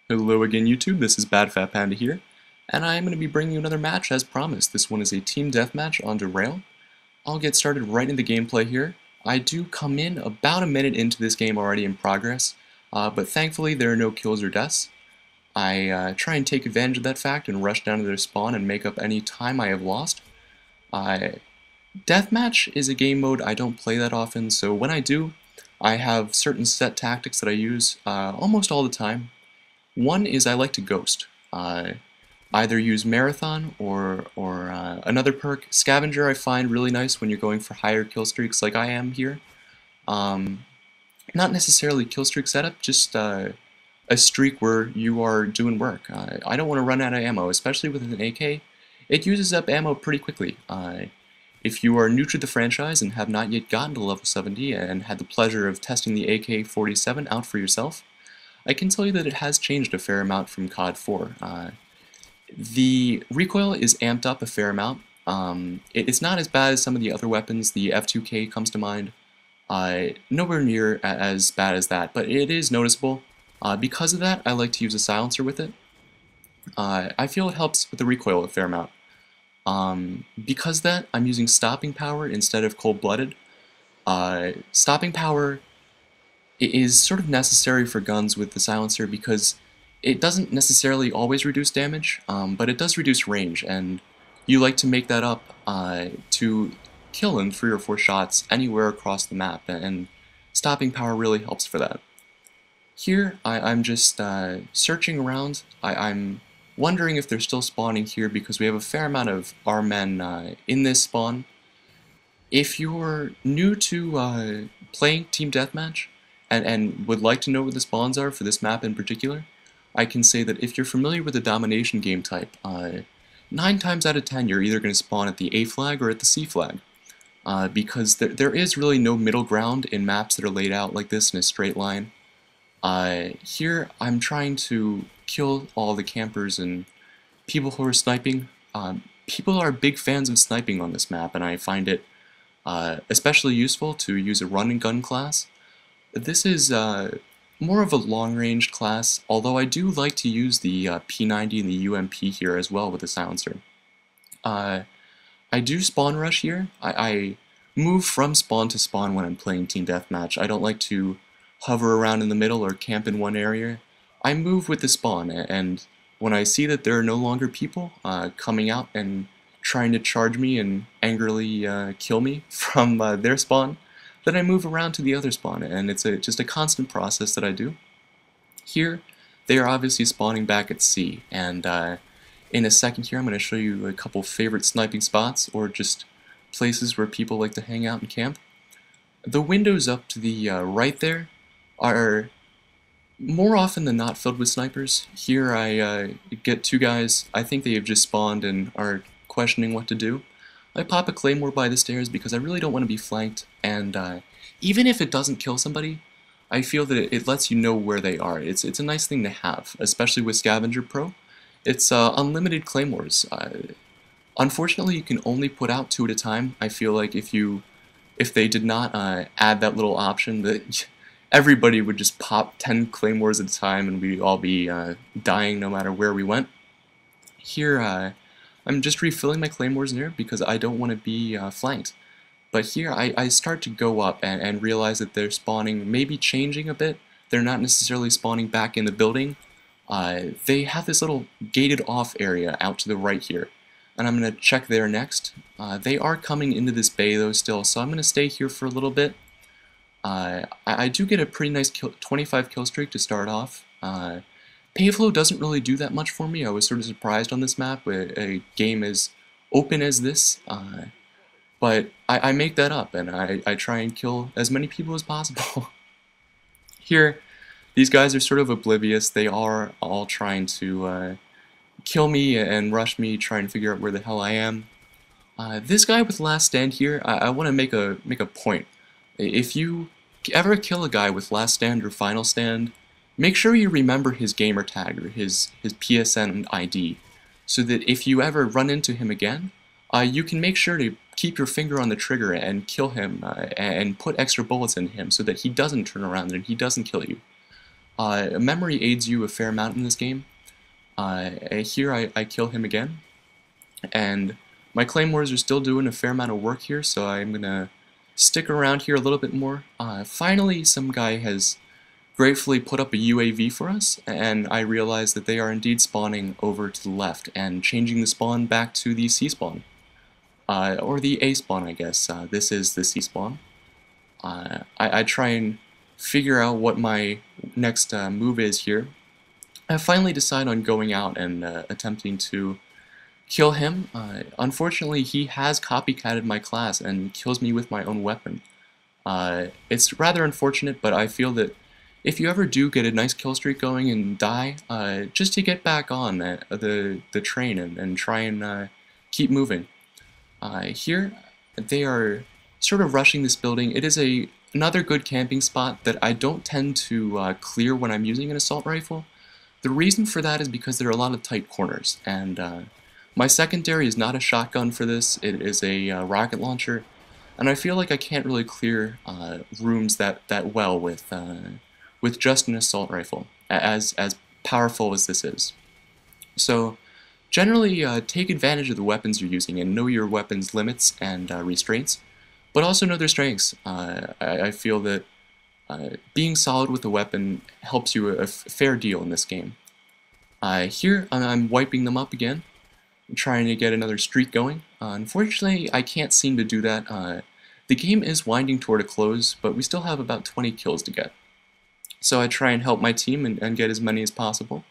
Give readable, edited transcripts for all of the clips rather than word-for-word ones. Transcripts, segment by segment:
Hello again YouTube, this is Bad Fat Panda here, and I am going to be bringing you another match as promised. This one is a team deathmatch on Derail. I'll get started right into gameplay here. I do come in about a minute into this game already in progress, but thankfully there are no kills or deaths. I try and take advantage of that fact and rush down to their spawn and make up any time I have lost. Deathmatch is a game mode I don't play that often, so when I do, I have certain set tactics that I use almost all the time. One is I like to ghost. Either use Marathon or another perk. Scavenger I find really nice when you're going for higher kill streaks like I am here. Not necessarily kill streak setup, just a streak where you are doing work. I don't want to run out of ammo, especially with an AK. It uses up ammo pretty quickly. If you are new to the franchise and have not yet gotten to level 70 and had the pleasure of testing the AK-47 out for yourself, I can tell you that it has changed a fair amount from COD 4. The recoil is amped up a fair amount. It's not as bad as some of the other weapons. The F2K comes to mind. Nowhere near as bad as that, but it is noticeable. Because of that, I like to use a silencer with it. I feel it helps with the recoil a fair amount. Because of that, I'm using stopping power instead of cold-blooded. Stopping power is sort of necessary for guns with the silencer because it doesn't necessarily always reduce damage, but it does reduce range, and you like to make that up to kill in 3 or 4 shots anywhere across the map, and stopping power really helps for that. Here, I'm just searching around. I'm wondering if they're still spawning here because we have a fair amount of our men in this spawn. If you're new to playing Team Deathmatch, and would like to know where the spawns are for this map in particular, I can say that if you're familiar with the domination game type, 9 times out of 10 you're either going to spawn at the A flag or at the C flag, because there is really no middle ground in maps that are laid out like this in a straight line. Here I'm trying to kill all the campers and people who are sniping. People are big fans of sniping on this map, and I find it especially useful to use a run and gun class. This is more of a long-range class, although I do like to use the P90 and the UMP here as well with the silencer. I do spawn rush here. I move from spawn to spawn when I'm playing Team Deathmatch. I don't like to hover around in the middle or camp in one area. I move with the spawn, and when I see that there are no longer people coming out and trying to charge me and angrily kill me from their spawn, then I move around to the other spawn, and it's just a constant process that I do. Here, they are obviously spawning back at C, and in a second here I'm going to show you a couple favorite sniping spots, or just places where people like to hang out and camp. The windows up to the right there are more often than not filled with snipers. Here I get 2 guys. I think they have just spawned and are questioning what to do. I pop a claymore by the stairs because I really don't want to be flanked, and even if it doesn't kill somebody, I feel that it lets you know where they are. It's a nice thing to have, especially with Scavenger Pro. It's unlimited claymores. Unfortunately, you can only put out 2 at a time. I feel like if they did not add that little option, that everybody would just pop 10 claymores at a time and we'd all be dying no matter where we went. Here, I'm just refilling my claymores in here because I don't want to be flanked. But here I start to go up and realize that they're spawning, maybe changing a bit. They're not necessarily spawning back in the building. They have this little gated off area out to the right here, and I'm going to check there next. They are coming into this bay though still, so I'm going to stay here for a little bit. I do get a pretty nice 25 kill streak to start off. Payflow doesn't really do that much for me. I was sort of surprised on this map with a game as open as this, but I make that up, and I try and kill as many people as possible. Here, these guys are sort of oblivious. They are all trying to kill me and rush me, trying to figure out where the hell I am. This guy with Last Stand here, I want to make a point. If you ever kill a guy with Last Stand or Final Stand, make sure you remember his gamer tag or his PSN ID, so that if you ever run into him again, you can make sure to keep your finger on the trigger and kill him and put extra bullets in him so that he doesn't turn around and he doesn't kill you. Memory aids you a fair amount in this game. Here I kill him again, and my claymores are still doing a fair amount of work here, so I'm gonna stick around here a little bit more. Finally, some guy has gratefully put up a UAV for us, and I realize that they are indeed spawning over to the left and changing the spawn back to the C spawn. Or the A spawn, I guess. This is the C spawn. I try and figure out what my next move is here. I finally decide on going out and attempting to kill him. Unfortunately, he has copycatted my class and kills me with my own weapon. It's rather unfortunate, but I feel that if you ever do get a nice kill streak going and die, just to get back on the train and try and keep moving. Here, they are sort of rushing this building. It is another good camping spot that I don't tend to clear when I'm using an assault rifle. The reason for that is because there are a lot of tight corners, and my secondary is not a shotgun for this. It is a rocket launcher, and I feel like I can't really clear rooms that well with just an assault rifle, as powerful as this is. So generally take advantage of the weapons you're using and know your weapon's limits and restraints, but also know their strengths. I feel that being solid with a weapon helps you a fair deal in this game. Here I'm wiping them up again, trying to get another streak going. Unfortunately, I can't seem to do that. The game is winding toward a close, but we still have about 20 kills to get. So I try and help my team and get as many as possible.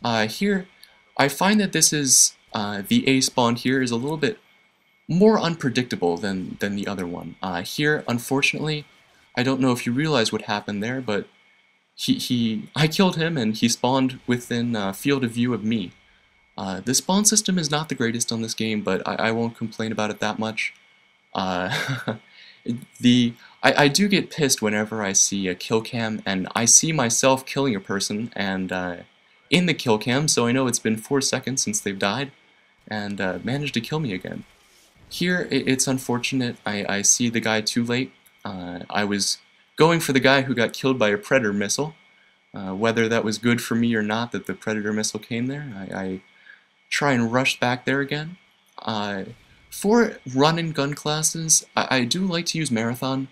Here, I find that this is, the A spawn here is a little bit more unpredictable than the other one. Here, unfortunately, I don't know if you realize what happened there, but I killed him and he spawned within field of view of me. The spawn system is not the greatest on this game, but I won't complain about it that much. I do get pissed whenever I see a kill cam and I see myself killing a person and in the kill cam, so I know it's been 4 seconds since they've died and managed to kill me again. Here it's unfortunate. I see the guy too late. I was going for the guy who got killed by a Predator missile. Whether that was good for me or not that the Predator missile came there, I try and rush back there again. For run and gun classes, I do like to use Marathon,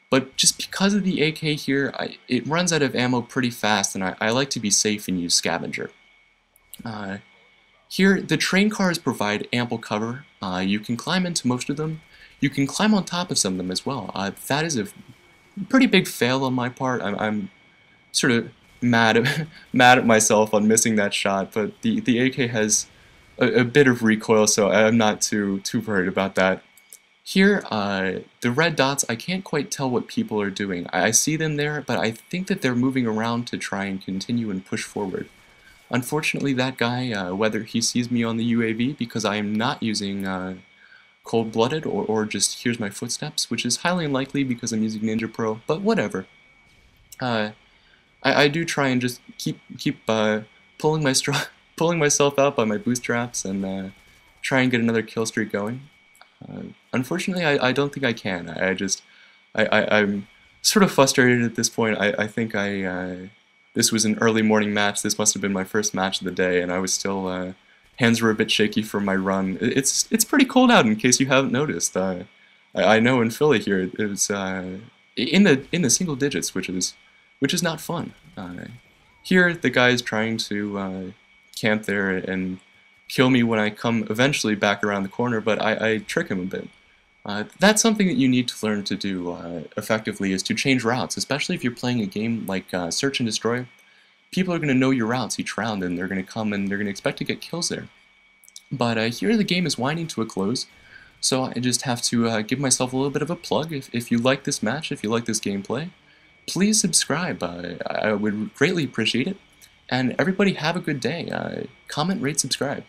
but just because of the AK here, it runs out of ammo pretty fast, and I like to be safe and use Scavenger. Here, the train cars provide ample cover. You can climb into most of them. You can climb on top of some of them as well. That is a pretty big fail on my part. I'm sort of mad at myself on missing that shot, but the AK has a bit of recoil, so I'm not too worried about that. Here, the red dots, I can't quite tell what people are doing. I see them there, but I think that they're moving around to try and continue and push forward. Unfortunately, that guy, whether he sees me on the UAV because I am not using cold-blooded or just hears my footsteps, which is highly unlikely because I'm using Ninja Pro, but whatever. I do try and just keep pulling myself out by my bootstraps and try and get another kill streak going. Unfortunately, I don't think I can. I'm sort of frustrated at this point. I think this was an early morning match. This must have been my first match of the day, and I was still hands were a bit shaky from my run. It's pretty cold out, in case you haven't noticed. I know in Philly here it was in the single digits, which is not fun. Here the guy is trying to camp there and kill me when I come eventually back around the corner, but I trick him a bit. That's something that you need to learn to do effectively, is to change routes, especially if you're playing a game like Search and Destroy. People are going to know your routes each round, and they're going to come and they're going to expect to get kills there. But here the game is winding to a close, so I just have to give myself a little bit of a plug. If you like this match, if you like this gameplay, please subscribe. I would greatly appreciate it. And everybody have a good day. Comment, rate, subscribe.